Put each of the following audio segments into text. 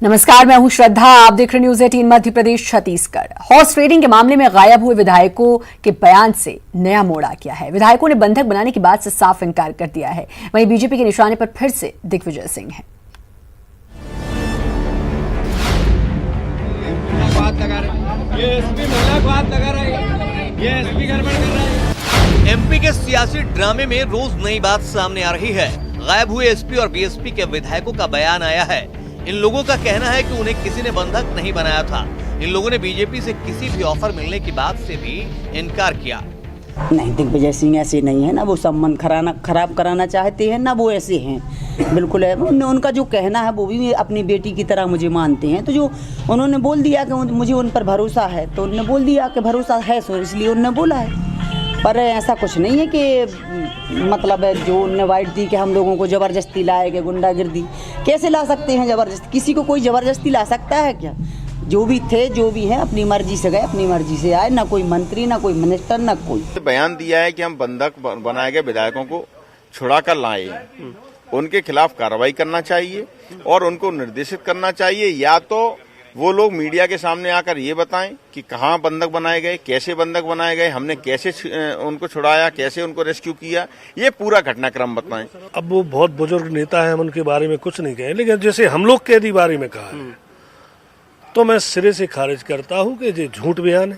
नमस्कार, मैं हूं श्रद्धा। आप देख रहे news 18 Madhya Pradesh Chhattisgarh. Horse trading के मामले में गायब हुए विधायकों के बयान से नया मोड़ आ गया है। विधायकों ने बंधक बनाने की बात से साफ इनकार कर दिया है। वहीं बीजेपी के निशाने पर फिर से दिग्विजय सिंह है। एमपी के सियासी ड्रामे में रोज नई बात सामने आ रही है। गायब हुए एसपी और बीएसपी के विधायकों का बयान आया है। इन लोगों का कहना है कि उन्हें किसी ने बंधक नहीं बनाया था। इन लोगों ने बीजेपी से किसी भी ऑफर मिलने की बात से भी इनकार किया। नहीं, दिग्विजय सिंह ऐसे नहीं है ना, वो संबंध खराब कराना चाहते हैं ना, वो ऐसे हैं बिल्कुल है। उनका जो कहना है वो भी अपनी बेटी की तरह मुझे मानते हैं। तो जो उन्होंने बोल दिया कि मुझे उन पर भरोसा है, तो उन्होंने बोल दिया कि भरोसा है, सो इसलिए उन्होंने बोला है। पर ऐसा कुछ नहीं है कि मतलब जो उन्होंने वाइट दी कि हम लोगों को ज़बरदस्ती लाएंगे, गुंडागिर्दी कैसे ला सकते हैं ज़बरदस्ती? किसी को कोई ज़बरदस्ती ला सकता है क्या? जो भी थे, जो भी हैं, अपनी मर्जी से गए, अपनी मर्जी से आए। ना कोई मंत्री, ना कोई मिनिस्टर, ना कोई। बयान दिया है कि हम बंधक बनाए गए विधायकों को छुड़ा कर लाए, उनके खिलाफ कार्रवाई करना चाहिए और उनको निर्देशित करना चाहिए, या तो वो लोग मीडिया के सामने आकर ये बताएं कि कहाँ बंधक बनाए गए, कैसे बंधक बनाए गए, हमने कैसे उनको छुड़ाया, कैसे उनको रेस्क्यू किया, ये पूरा घटनाक्रम बताएं। अब वो बहुत बुजुर्ग नेता है, हम उनके बारे में कुछ नहीं कहें, लेकिन जैसे हम लोग के बारे में कहा है तो मैं सिरे से खारिज करता हूं कि ये झूठ बयान है।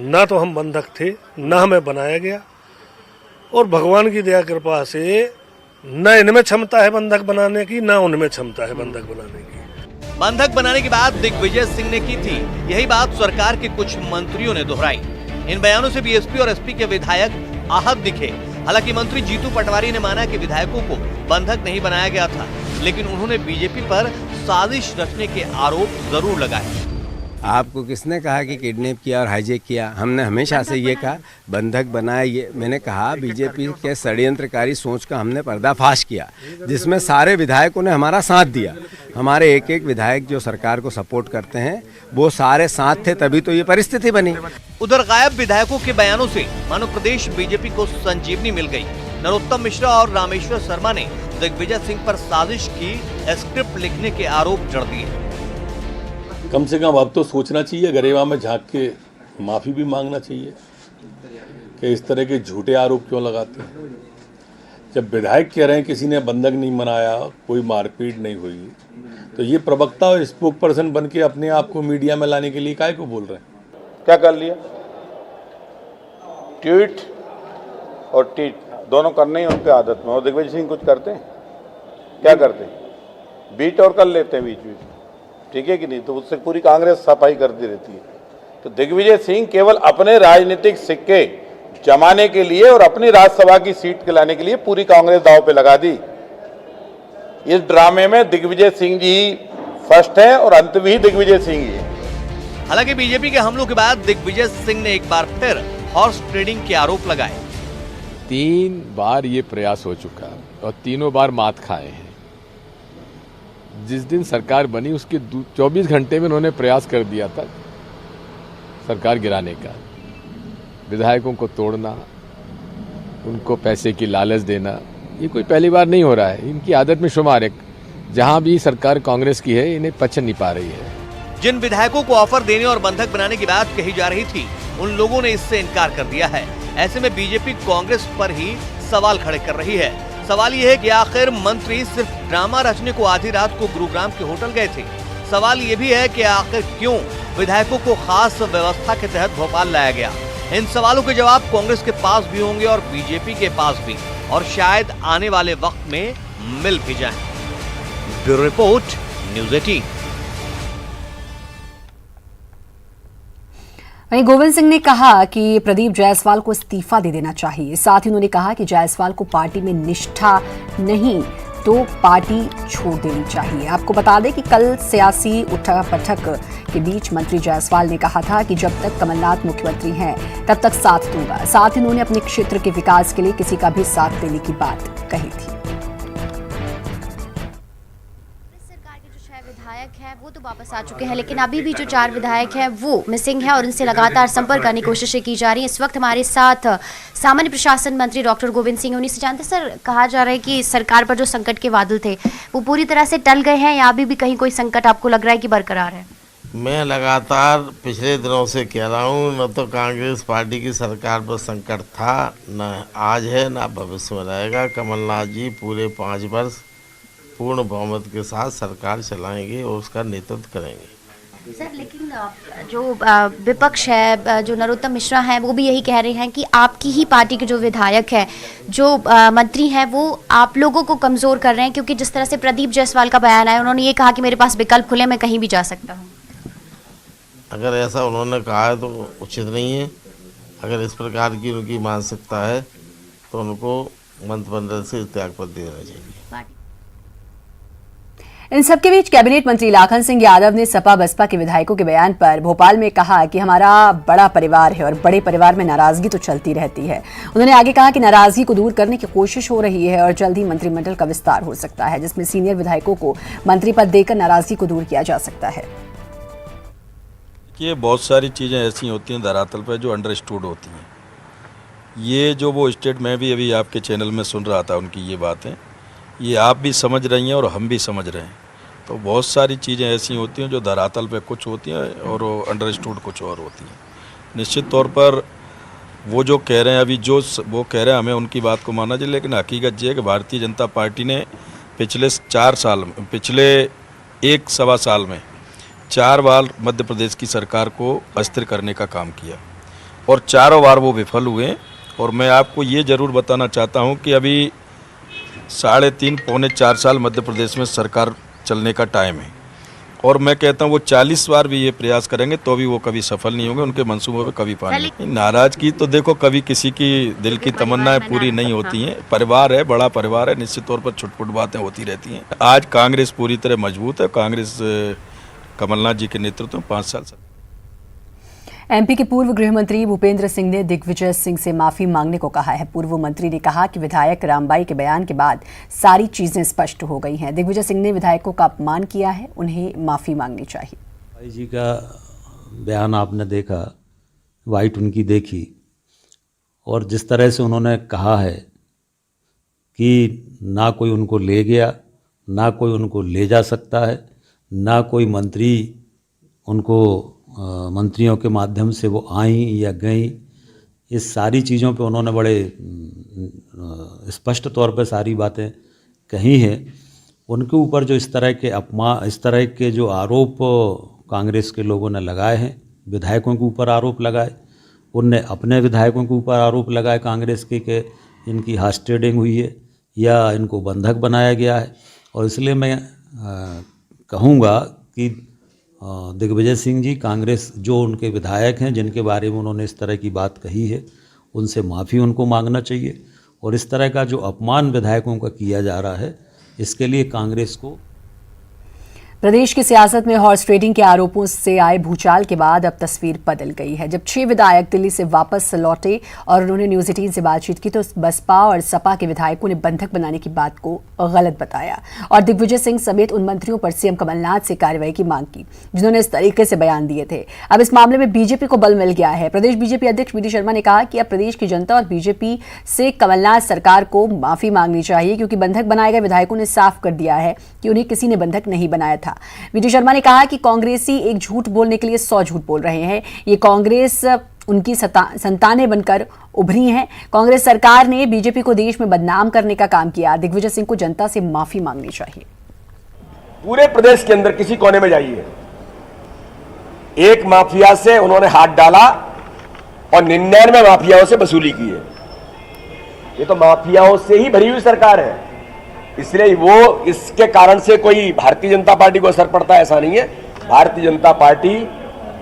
ना तो हम बंधक थे, ना हमें बनाया गया, और भगवान की दया कृपा से न इनमें क्षमता है बंधक बनाने की, ना उनमें क्षमता है बंधक बनाने की। बंधक बनाने की बात दिग्विजय सिंह ने की थी। यही बात सरकार के कुछ मंत्रियों ने दोहराई। इन बयानों से बीएसपी और एसपी के विधायक आहत दिखे। हालांकि मंत्री जीतू पटवारी ने माना कि विधायकों को बंधक नहीं बनाया गया था, लेकिन उन्होंने बीजेपी पर साजिश रचने के आरोप जरूर लगाए। आपको किसने कहा कि किडनैप किया और हाईजैक किया? हमने हमेशा से ये कहा बंधक बनाया। ये मैंने कहा बीजेपी के षड्यंत्रकारी सोच का हमने पर्दाफाश किया, जिसमें सारे विधायकों ने हमारा साथ दिया। हमारे एक एक विधायक जो सरकार को सपोर्ट करते हैं वो सारे साथ थे, तभी तो ये परिस्थिति बनी। उधर गायब विधायकों के बयानों से मानो प्रदेश बीजेपी को संजीवनी मिल गई। नरोत्तम मिश्रा और रामेश्वर शर्मा ने दिग्विजय सिंह पर साजिश की स्क्रिप्ट लिखने के आरोप जड़ दिए। कम से कम अब तो सोचना चाहिए, गरेबा में झांक के माफी भी मांगना चाहिए कि इस तरह के झूठे आरोप क्यों लगाते हैं। जब विधायक कह रहे हैं किसी ने बंधक नहीं बनाया, कोई मारपीट नहीं हुई, तो ये प्रवक्ता और स्पोक पर्सन बन के अपने आप को मीडिया में लाने के लिए काहे को बोल रहे हैं? क्या कर लिया? ट्वीट और टीट दोनों करने ही उनके आदत में। और दिग्विजय सिंह कुछ करते हैं? क्या करते हैं? बीट और कर लेते हैं बीच बीच, ठीक है कि नहीं? तो उससे पूरी कांग्रेस सफाई करती रहती है। तो दिग्विजय सिंह केवल अपने राजनीतिक सिक्के जमाने के लिए और अपनी राज्यसभा की सीट दिलाने के लिए पूरी कांग्रेस दांव पे लगा दी। इस ड्रामे में दिग्विजय सिंह जी फर्स्ट है और अंत भी दिग्विजय सिंह ही है। हालांकि बीजेपी के हमलों के बाद दिग्विजय सिंह ने एक बार फिर हॉर्स ट्रेडिंग के आरोप लगाए। 3 बार ये प्रयास हो चुका और तीनों बार मात खाए हैं। जिस दिन सरकार बनी उसके 24 घंटे में उन्होंने प्रयास कर दिया था सरकार गिराने का। विधायकों को तोड़ना, उनको पैसे की लालच देना, ये कोई पहली बार नहीं हो रहा है। इनकी आदत में शुमार है। जहां भी सरकार कांग्रेस की है, इन्हें पचन नहीं पा रही है। जिन विधायकों को ऑफर देने और बंधक बनाने की बात कही जा रही थी, उन लोगों ने इससे इनकार कर दिया है। ऐसे में बीजेपी कांग्रेस पर ही सवाल खड़े कर रही है। सवाल ये है कि आखिर मंत्री सिर्फ ड्रामा रचने को आधी रात को गुरुग्राम के होटल गए थे। सवाल ये भी है कि आखिर क्यों विधायकों को खास व्यवस्था के तहत भोपाल लाया गया। इन सवालों के जवाब कांग्रेस के पास भी होंगे और बीजेपी के पास भी, और शायद आने वाले वक्त में मिल भी जाएं। Bureau report, news 18। वहीं गोविंद सिंह ने कहा कि प्रदीप जायसवाल को इस्तीफा दे देना चाहिए। साथ ही उन्होंने कहा कि जायसवाल को पार्टी में निष्ठा नहीं तो पार्टी छोड़ देनी चाहिए। आपको बता दें कि कल सियासी उठक-पटक के बीच मंत्री जायसवाल ने कहा था कि जब तक कमलनाथ मुख्यमंत्री हैं तब तक साथ दूंगा। साथ ही उन्होंने अपने क्षेत्र के विकास के लिए किसी का भी साथ देने की बात कही थी। सरकार के जो 6 विधायक है वो तो वापस आ चुके हैं, लेकिन अभी भी जो 4 विधायक हैं वो मिसिंग है और उनसे लगातार संपर्क करने की कोशिशें की जा रही हैं। इस वक्त हमारे साथ सामान्य प्रशासन मंत्री डॉक्टर गोविंद सिंह, उन्हीं से जानते। सर, कहा जा रहा है कि सरकार पर जो संकट के बादल थे वो पूरी तरह से टल गए हैं या अभी भी कहीं कोई संकट आपको लग रहा है कि बरकरार है? मैं लगातार पिछले दिनों से कह रहा हूँ, न तो कांग्रेस पार्टी की सरकार पर संकट था, न आज है, न भविष्य में रहेगा। कमलनाथ जी पूरे 5 वर्ष पूर्ण बहुमत के साथ सरकार चलाएंगे और उसका नेतृत्व करेंगे। सर, लेकिन जो विपक्ष है, जो नरोत्तम मिश्रा हैं, वो भी यही कह रहे हैं कि आपकी ही पार्टी के जो विधायक हैं, जो मंत्री हैं, वो आप लोगों को कमज़ोर कर रहे हैं, क्योंकि जिस तरह से प्रदीप जायसवाल का बयान आया, उन्होंने ये कहा कि मेरे पास विकल्प खुले, मैं कहीं भी जा सकता हूँ। अगर ऐसा उन्होंने कहा है तो उचित नहीं है। अगर इस प्रकार की उनकी मानसिकता है तो उनको मंत्रिमंडल से त्यागपत्र देना चाहिए। इन सबके बीच कैबिनेट मंत्री लाखन सिंह यादव ने सपा बसपा के विधायकों के बयान पर भोपाल में कहा कि हमारा बड़ा परिवार है और बड़े परिवार में नाराजगी तो चलती रहती है। उन्होंने आगे कहा कि नाराजगी को दूर करने की कोशिश हो रही है और जल्द ही मंत्रिमंडल का विस्तार हो सकता है, जिसमें सीनियर विधायकों को मंत्री पद देकर नाराजगी को दूर किया जा सकता है। कि बहुत सारी चीज़ें ऐसी होती हैं धरातल पर जो अंडरस्टूड होती हैं। ये जो वो स्टेट में भी अभी आपके चैनल में सुन रहा था, उनकी ये बातें, ये आप भी समझ रही हैं और हम भी समझ रहे हैं। तो बहुत सारी चीज़ें ऐसी होती हैं जो धरातल पे कुछ होती हैं और अंडरस्टूड कुछ और होती हैं। निश्चित तौर पर वो जो कह रहे हैं अभी, जो वो कह रहे हैं, हमें उनकी बात को मानना चाहिए, लेकिन हकीकत ये है कि भारतीय जनता पार्टी ने पिछले 4 साल में, पिछले 1 सवा साल में 4 बार मध्य प्रदेश की सरकार को अस्थिर करने का काम किया और 4 बार वो विफल हुए। और मैं आपको ये ज़रूर बताना चाहता हूँ कि अभी 3.5 पौने 4 साल मध्य प्रदेश में सरकार चलने का टाइम है और मैं कहता हूँ वो 40 बार भी ये प्रयास करेंगे तो भी वो कभी सफल नहीं होंगे, उनके मंसूबों पे कभी पानी नहीं। नाराजगी तो देखो कभी किसी की दिल की तमन्नाएं पूरी नहीं होती हैं। परिवार है, बड़ा परिवार है, निश्चित तौर पर छुटपुट बातें होती रहती हैं। आज कांग्रेस पूरी तरह मजबूत है। कांग्रेस कमलनाथ जी के नेतृत्व में 5 साल। एमपी के पूर्व गृह मंत्री भूपेंद्र सिंह ने दिग्विजय सिंह से माफी मांगने को कहा है। पूर्व मंत्री ने कहा कि विधायक रामबाई के बयान के बाद सारी चीजें स्पष्ट हो गई हैं। दिग्विजय सिंह ने विधायकों का अपमान किया है, उन्हें माफी मांगनी चाहिए। भाई जी का बयान आपने देखा, वाइट उनकी देखी, और जिस तरह से उन्होंने कहा है कि ना कोई उनको ले गया, ना कोई उनको ले जा सकता है, ना कोई मंत्री उनको मंत्रियों के माध्यम से वो आई या गई, इस सारी चीज़ों पे उन्होंने बड़े स्पष्ट तौर पे सारी बातें कही हैं। उनके ऊपर जो इस तरह के जो आरोप कांग्रेस के लोगों ने लगाए हैं, विधायकों के ऊपर आरोप लगाए, उनने अपने विधायकों के ऊपर आरोप लगाए कांग्रेस के कि इनकी हास्टेडिंग हुई है या इनको बंधक बनाया गया है। और इसलिए मैं कहूँगा कि दिग्विजय सिंह जी, कांग्रेस जो उनके विधायक हैं जिनके बारे में उन्होंने इस तरह की बात कही है, उनसे माफ़ी उनको मांगना चाहिए। और इस तरह का जो अपमान विधायकों का किया जा रहा है, इसके लिए कांग्रेस को। प्रदेश की सियासत में हॉर्स ट्रेडिंग के आरोपों से आए भूचाल के बाद अब तस्वीर बदल गई है। जब 6 विधायक दिल्ली से वापस लौटे और उन्होंने न्यूज 18 से बातचीत की तो बसपा और सपा के विधायकों ने बंधक बनाने की बात को गलत बताया और दिग्विजय सिंह समेत उन मंत्रियों पर सीएम कमलनाथ से कार्रवाई की मांग की जिन्होंने इस तरीके से बयान दिए थे। अब इस मामले में बीजेपी को बल मिल गया है। प्रदेश बीजेपी अध्यक्ष वीडी शर्मा ने कहा कि अब प्रदेश की जनता और बीजेपी से कमलनाथ सरकार को माफी मांगनी चाहिए, क्योंकि बंधक बनाए गए विधायकों ने साफ कर दिया है कि उन्हें किसी ने बंधक नहीं बनाया था। वीडी शर्मा ने कहा कि कांग्रेसी एक झूठ बोलने के लिए 100 झूठ बोल रहे हैं। ये कांग्रेस उनकी संतानें बनकर उभरी हैं। कांग्रेस सरकार ने बीजेपी को देश में बदनाम करने का काम किया। दिग्विजय सिंह को जनता से माफी मांगनी चाहिए। पूरे प्रदेश के अंदर किसी कोने में जाइए, एक माफिया से उन्होंने हाथ डाला और 99 माफियाओं से वसूली की है। ये तो माफियाओं से ही भरी हुई सरकार है, इसलिए वो इसके कारण से कोई भारतीय जनता पार्टी को असर पड़ता है ऐसा नहीं है। भारतीय जनता पार्टी,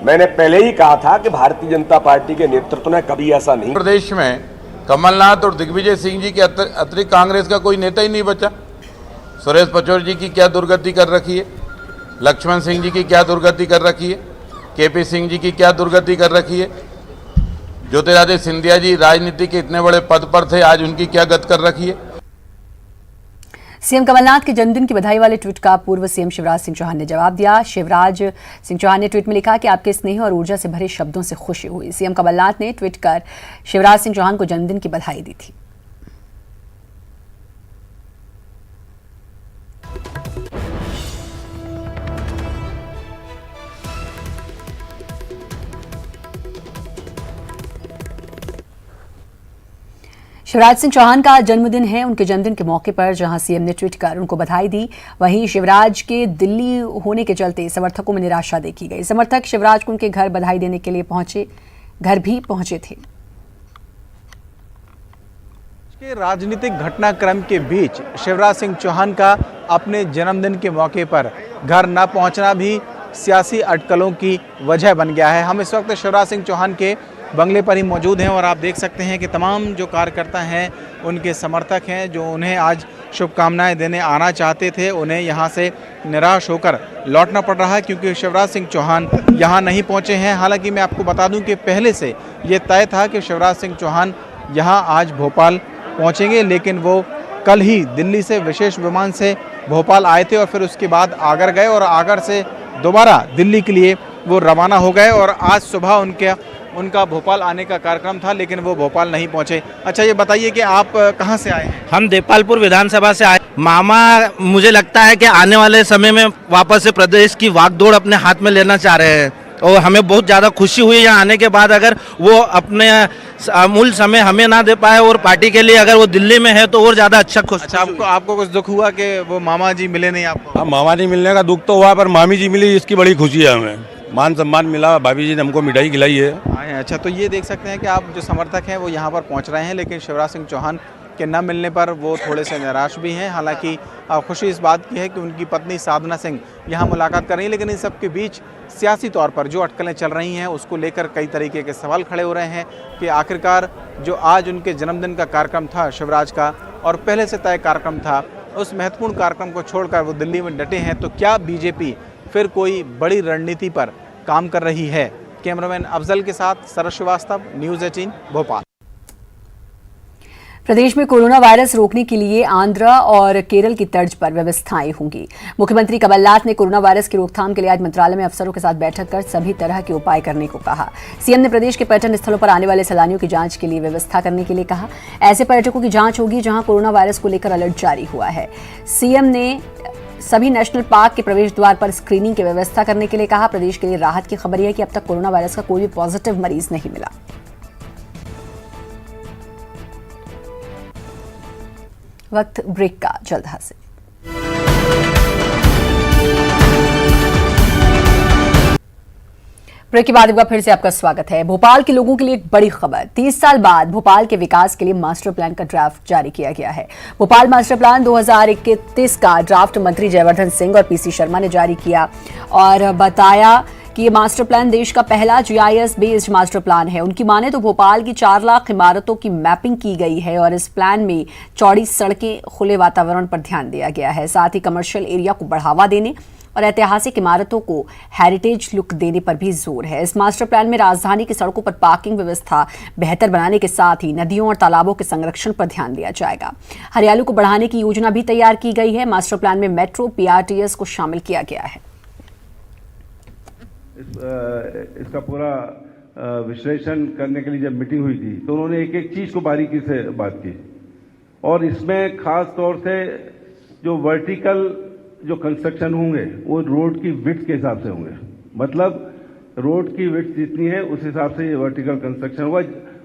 मैंने पहले ही कहा था कि भारतीय जनता पार्टी के नेतृत्व ने कभी ऐसा नहीं। प्रदेश में कमलनाथ और दिग्विजय सिंह जी के अतिरिक्त कांग्रेस का कोई नेता ही नहीं बचा। सुरेश पचौरी जी की क्या दुर्गति कर रखी है, लक्ष्मण सिंह जी की क्या दुर्गति कर रखी है, केपी सिंह जी की क्या दुर्गति कर रखी है, ज्योतिरादित्य सिंधिया जी राजनीति के इतने बड़े पद पर थे, आज उनकी क्या गत कर रखी है। सीएम कमलनाथ के जन्मदिन की बधाई वाले ट्वीट का पूर्व सीएम शिवराज सिंह चौहान ने जवाब दिया। शिवराज सिंह चौहान ने ट्वीट में लिखा कि आपके स्नेह और ऊर्जा से भरे शब्दों से खुशी हुई। सीएम कमलनाथ ने ट्वीट कर शिवराज सिंह चौहान को जन्मदिन की बधाई दी थी। शिवराज सिंह चौहान का जन्मदिन है। उनके जन्मदिन के मौके पर जहां सीएम ने ट्वीट कर उनको बधाई दी, वहीं शिवराज के दिल्ली होने के चलते समर्थकों में निराशा देखी गई। समर्थक शिवराज को उनके घर बधाई देने के लिए घर भी पहुंचे थे। राजनीतिक घटनाक्रम के बीच शिवराज सिंह चौहान का अपने जन्मदिन के मौके पर घर न पहुंचना भी सियासी अटकलों की वजह बन गया है। हम इस वक्त शिवराज सिंह चौहान के बंगले पर ही मौजूद हैं और आप देख सकते हैं कि तमाम जो कार्यकर्ता हैं, उनके समर्थक हैं, जो उन्हें आज शुभकामनाएं देने आना चाहते थे, उन्हें यहां से निराश होकर लौटना पड़ रहा है क्योंकि शिवराज सिंह चौहान यहां नहीं पहुंचे हैं। हालांकि मैं आपको बता दूं कि पहले से ये तय था कि शिवराज सिंह चौहान यहां आज भोपाल पहुंचेंगे, लेकिन वो कल ही दिल्ली से विशेष विमान से भोपाल आए थे और फिर उसके बाद आगर गए और आगर से दोबारा दिल्ली के लिए वो रवाना हो गए और आज सुबह उनका भोपाल आने का कार्यक्रम था, लेकिन वो भोपाल नहीं पहुंचे। अच्छा, ये बताइए कि आप कहां से आए हैं? हम देपालपुर विधानसभा से आए। मामा मुझे लगता है कि आने वाले समय में वापस से प्रदेश की वागडोर अपने हाथ में लेना चाह रहे हैं और हमें बहुत ज़्यादा खुशी हुई यहाँ आने के बाद। अगर वो अपने अमूल्य समय हमें ना दे पाए और पार्टी के लिए अगर वो दिल्ली में है तो और ज़्यादा अच्छा खुश। अच्छा, आपको कुछ दुख हुआ कि वो मामा जी मिले नहीं आपको? हाँ, मामा जी मिलने का दुख तो हुआ, पर मामी जी मिली इसकी बड़ी खुशी है। हमें मान सम्मान मिला, भाभी जी ने हमको मिठाई खिलाई है। अच्छा, तो ये देख सकते हैं कि आप जो समर्थक हैं वो यहाँ पर पहुँच रहे हैं, लेकिन शिवराज सिंह चौहान के न मिलने पर वो थोड़े से निराश भी हैं। हालांकि खुशी इस बात की है कि उनकी पत्नी साधना सिंह यहाँ मुलाकात कर रही हैं, लेकिन इन सब के बीच सियासी तौर पर जो अटकलें चल रही हैं उसको लेकर कई तरीके के सवाल खड़े हो रहे हैं कि आखिरकार जो आज उनके जन्मदिन का कार्यक्रम था शिवराज का और पहले से तय कार्यक्रम था, उस महत्वपूर्ण कार्यक्रम को छोड़कर वो दिल्ली में डटे हैं, तो क्या बीजेपी फिर कोई बड़ी रणनीति पर काम कर रही है? कैमरामैन अफजल के साथ सरस श्रीवास्तव, न्यूज़ 18 भोपाल। प्रदेश में कोरोना वायरस रोकने के लिए आंध्र और केरल की तर्ज पर व्यवस्थाएं होंगी। मुख्यमंत्री कमलनाथ ने कोरोना वायरस की रोकथाम के लिए आज मंत्रालय में अफसरों के साथ बैठक कर सभी तरह के उपाय करने को कहा। सीएम ने प्रदेश के पर्यटन स्थलों पर आने वाले सैलानियों की जांच के लिए व्यवस्था करने के लिए कहा। ऐसे पर्यटकों की जांच होगी जहां कोरोना वायरस को लेकर अलर्ट जारी हुआ है। सीएम ने सभी नेशनल पार्क के प्रवेश द्वार पर स्क्रीनिंग की व्यवस्था करने के लिए कहा। प्रदेश के लिए राहत की खबर यह है कि अब तक कोरोना वायरस का कोई भी पॉजिटिव मरीज नहीं मिला। वक्त ब्रेक का, जल्द हाजिर। ब्रेक के बाद एक बार फिर से आपका स्वागत है। भोपाल के लोगों के लिए एक बड़ी खबर। 30 साल बाद भोपाल के विकास के लिए मास्टर प्लान का ड्राफ्ट जारी किया गया है। भोपाल मास्टर प्लान 2031 का ड्राफ्ट मंत्री जयवर्धन सिंह और पीसी शर्मा ने जारी किया और बताया कि ये मास्टर प्लान देश का पहला जीआईएस बेस्ड मास्टर प्लान है। उनकी माने तो भोपाल की 4 लाख इमारतों की मैपिंग की गई है और इस प्लान में चौड़ी सड़कें, खुले वातावरण पर ध्यान दिया गया है। साथ ही कमर्शियल एरिया को बढ़ावा देने और ऐतिहासिक इमारतों को हेरिटेज लुक देने पर भी जोर है। इस मास्टर प्लान में राजधानी की सड़कों पर पार्किंग व्यवस्था बेहतर बनाने के साथ ही नदियों और तालाबों के संरक्षण पर ध्यान दिया जाएगा। हरियाली को बढ़ाने की योजना भी तैयार की गई है। मास्टर प्लान में मेट्रो, पीआरटीएस को शामिल किया गया है। इसका पूरा विश्लेषण करने के लिए जब मीटिंग हुई थी तो उन्होंने एक एक चीज को बारीकी से बात की और इसमें खास तौर से जो वर्टिकल जो कंस्ट्रक्शन होंगे वो रोड की विड्थ के हिसाब से होंगे। मतलब रोड की विड्थ जितनी है उस हिसाब से ये वर्टिकल कंस्ट्रक्शन होगा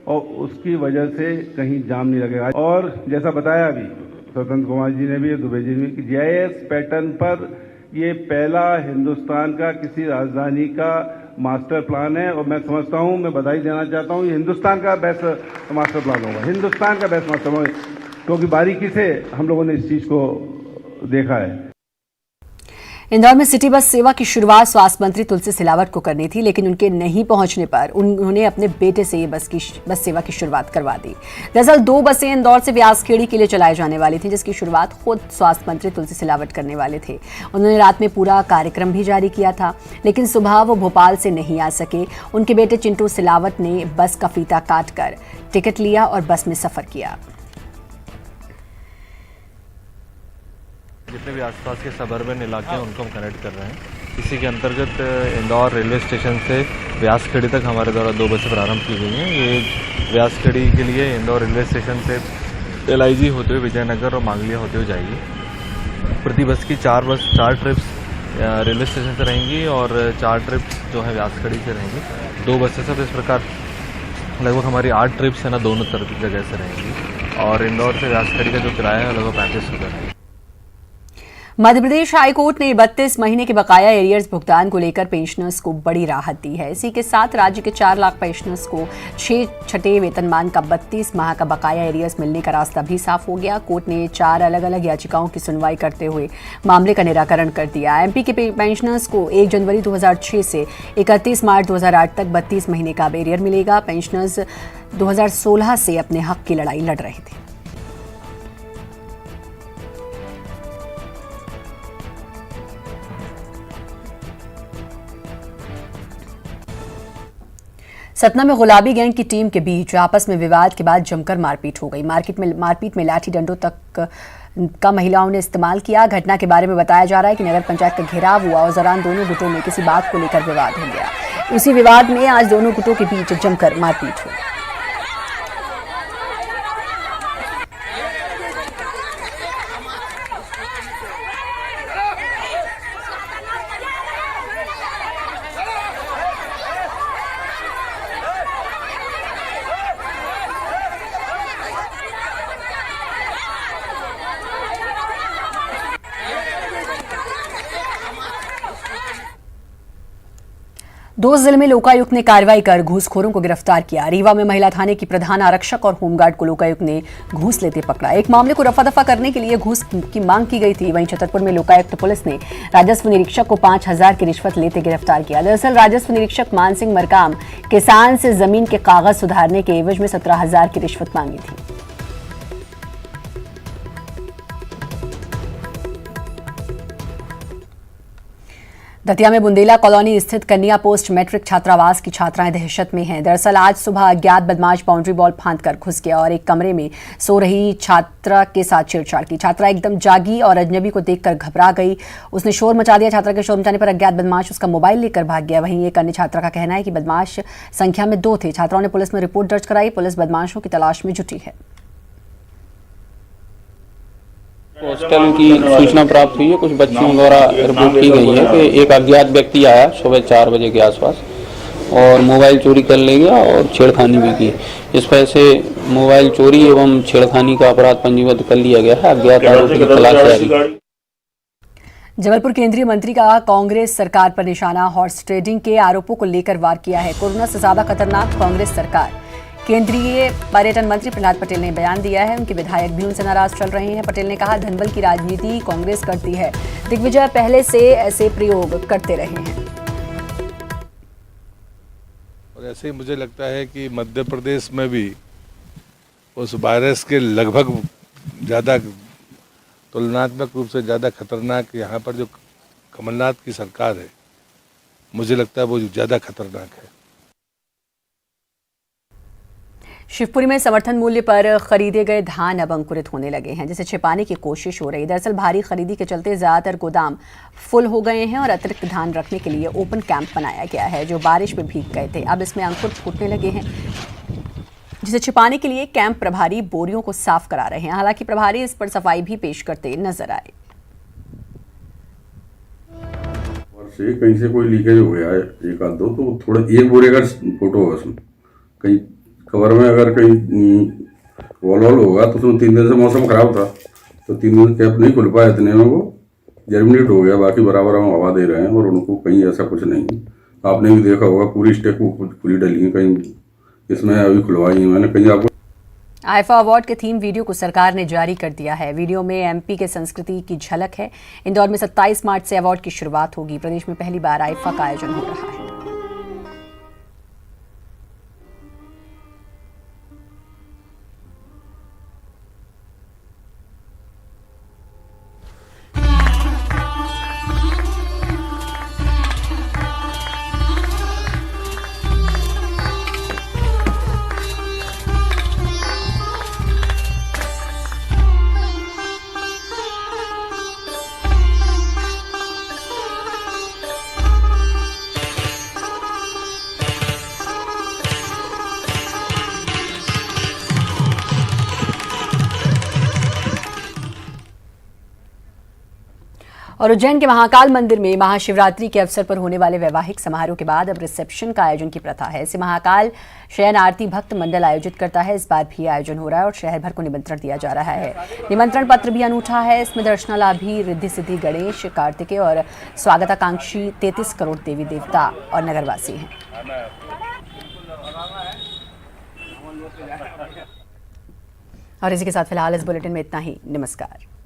और उसकी वजह से कहीं जाम नहीं लगेगा। और जैसा बताया अभी स्वतंत्र कुमार जी ने भी, दुबे जी ने भी, कि जीआईएस पैटर्न पर ये पहला हिंदुस्तान का किसी राजधानी का मास्टर प्लान है और मैं समझता हूं, मैं बधाई देना चाहता हूं, ये हिंदुस्तान का बेस्ट मास्टर प्लान होगा, हिंदुस्तान का बेस्ट मास्टर प्लान, क्योंकि बारीकी से हम लोगों ने इस चीज को देखा है। इंदौर में सिटी बस सेवा की शुरुआत स्वास्थ्य मंत्री तुलसी सिलावट को करनी थी, लेकिन उनके नहीं पहुंचने पर उन्होंने अपने बेटे से ये बस सेवा की शुरुआत करवा दी। दरअसल 2 बसें इंदौर से व्यासखेड़ी के लिए चलाई जाने वाली थी, जिसकी शुरुआत खुद स्वास्थ्य मंत्री तुलसी सिलावट करने वाले थे। उन्होंने रात में पूरा कार्यक्रम भी जारी किया था, लेकिन सुबह वो भोपाल से नहीं आ सके। उनके बेटे चिंटू सिलावट ने बस का फीता काटकर टिकट लिया और बस में सफर किया। जितने भी आसपास के सबर्बन इलाके हैं उनको हम कनेक्ट कर रहे हैं। इसी के अंतर्गत इंदौर रेलवे स्टेशन से व्यासखेड़ी तक हमारे द्वारा 2 बसें प्रारंभ की गई हैं। ये व्यासखेड़ी के लिए इंदौर रेलवे स्टेशन से LIG होते हुए विजयनगर और मांगलिया होते हुए जाएगी। प्रति बस की 4 ट्रिप्स रेलवे स्टेशन से रहेंगी और 4 ट्रिप्स जो है व्यासखेड़ी से रहेंगी। 2 बसें सब इस प्रकार लगभग हमारी 8 ट्रिप्स है ना दोनों तरफ जगह से रहेंगी और इंदौर से व्यासखेड़ी का जो किराया है लगभग 35,000 है। मध्य प्रदेश हाईकोर्ट ने 32 महीने के बकाया एरियर्स भुगतान को लेकर पेंशनर्स को बड़ी राहत दी है। इसी के साथ राज्य के 4 लाख पेंशनर्स को 6 छठे वेतनमान का 32 माह का बकाया एरियर्स मिलने का रास्ता भी साफ हो गया। कोर्ट ने 4 अलग अलग याचिकाओं की सुनवाई करते हुए मामले का निराकरण कर दिया। MP के पेंशनर्स को 1 जनवरी 2006 से 31 मार्च 2008 तक 32 महीने का एरियर मिलेगा। पेंशनर्स 2016 से अपने हक की लड़ाई लड़ रहे थे। सतना में गुलाबी गैंग की टीम के बीच आपस में विवाद के बाद जमकर मारपीट हो गई। मारपीट में लाठी डंडों तक का महिलाओं ने इस्तेमाल किया। घटना के बारे में बताया जा रहा है कि नगर पंचायत का घेराव हुआ और दौरान दोनों गुटों में किसी बात को लेकर विवाद हो गया। उसी विवाद में आज दोनों गुटों के बीच जमकर मारपीट हुई। दोस्त जिले में लोकायुक्त ने कार्रवाई कर घूसखोरों को गिरफ्तार किया। रीवा में महिला थाने की प्रधान आरक्षक और होमगार्ड को लोकायुक्त ने घूस लेते पकड़ा। एक मामले को रफा दफा करने के लिए घूस की मांग की गई थी। वहीं छतरपुर में लोकायुक्त पुलिस ने राजस्व निरीक्षक को 5,000 की रिश्वत लेते गिरफ्तार किया। दरअसल राजस्व निरीक्षक मान सिंह मरकाम किसान से जमीन के कागज सुधारने के एवज में 17,000 की रिश्वत मांगी थी। दतिया में बुंदेला कॉलोनी स्थित कन्या पोस्ट मैट्रिक छात्रावास की छात्राएं दहशत में हैं। दरअसल आज सुबह अज्ञात बदमाश बाउंड्री बॉल फांदकर घुस गया और एक कमरे में सो रही छात्रा के साथ छेड़छाड़ की। छात्रा एकदम जागी और अजनबी को देखकर घबरा गई। उसने शोर मचा दिया। छात्रा के शोर मचाने पर अज्ञात बदमाश उसका मोबाइल लेकर भाग गया। वहीं एक अन्य छात्रा का कहना है कि बदमाश संख्या में 2 थे। छात्राओं ने पुलिस में रिपोर्ट दर्ज कराई। पुलिस बदमाशों की तलाश में जुटी है। हॉस्टल की सूचना प्राप्त हुई है। कुछ बच्चियों द्वारा रिपोर्ट की गई है कि एक अज्ञात व्यक्ति आया सुबह 4 बजे के आसपास और मोबाइल चोरी कर ले गया और छेड़खानी भी की। इस वजह से मोबाइल चोरी एवं छेड़खानी का अपराध पंजीबद्ध कर लिया गया है। अज्ञात आरोपी की तलाश जारी। जबलपुर केंद्रीय मंत्री का कांग्रेस सरकार पर निशाना। हॉर्स ट्रेडिंग के आरोपों को लेकर वार किया है। कोरोना से ज्यादा खतरनाक कांग्रेस सरकार। केंद्रीय पर्यटन मंत्री प्रहलाद पटेल ने बयान दिया है। उनके विधायक भी उनसे नाराज चल रहे हैं। पटेल ने कहा, धनबल की राजनीति कांग्रेस करती है। दिग्विजय पहले से ऐसे प्रयोग करते रहे हैं। और ऐसे ही मुझे लगता है कि मध्य प्रदेश में भी उस वायरस के लगभग ज़्यादा तुलनात्मक रूप से ज़्यादा खतरनाक यहाँ पर जो कमलनाथ की सरकार है, मुझे लगता है वो ज़्यादा खतरनाक है। शिवपुरी में समर्थन मूल्य पर खरीदे गए धान अब अंकुरित होने लगे हैं, जिसे छिपाने की कोशिश हो रही है। दरअसल भारी खरीदी के चलते ज्यादातर गोदाम फुल हो गए हैं और अतिरिक्त धान रखने के लिए ओपन कैंप बनाया गया है, जो बारिश में भीग गए थे। अब इसमें अंकुर फूटने लगे हैं, जिसे छिपाने के लिए कैंप प्रभारी बोरियों को साफ करा रहे हैं। हालांकि प्रभारी इस पर सफाई भी पेश करते नजर आए। कहीं से कोई लीकेज हो गया है, एक आध दो, तो थोड़ा एक बोरे का फोटो होगा उसमें। कहीं खबर में अगर कहीं वॉल होगा तो उसमें 3 दिन से मौसम खराब था, तो 3 दिन कैप नहीं खुल पाया, इतने में वो जर्मिनेट हो गया। बाकी बराबर हम हवा दे रहे हैं और उनको कहीं ऐसा कुछ नहीं। आपने भी देखा होगा पूरी स्टेक खुली डली है, कहीं इसमें अभी खुलवाई है मैंने, कहीं आपको। आईफा अवार्ड के थीम वीडियो को सरकार ने जारी कर दिया है। वीडियो में एमपी के संस्कृति की झलक है। इंदौर में 27 मार्च से अवार्ड की शुरुआत होगी। प्रदेश में पहली बार आईफा का आयोजन हो रहा है। और उज्जैन के महाकाल मंदिर में महाशिवरात्रि के अवसर पर होने वाले वैवाहिक समारोह के बाद अब रिसेप्शन का आयोजन की प्रथा है। इसे महाकाल शयन आरती भक्त मंडल आयोजित करता है। इस बार भी आयोजन हो रहा है और शहर भर को निमंत्रण दिया जा रहा है। निमंत्रण पत्र भी अनूठा है। इसमें दर्शनालाभी रिद्धि सिद्धि गणेश, कार्तिकेय और स्वागताकांक्षी 33 करोड़ देवी देवता और नगरवासी हैं। और इसी के साथ फिलहाल इस बुलेटिन में इतना ही। नमस्कार।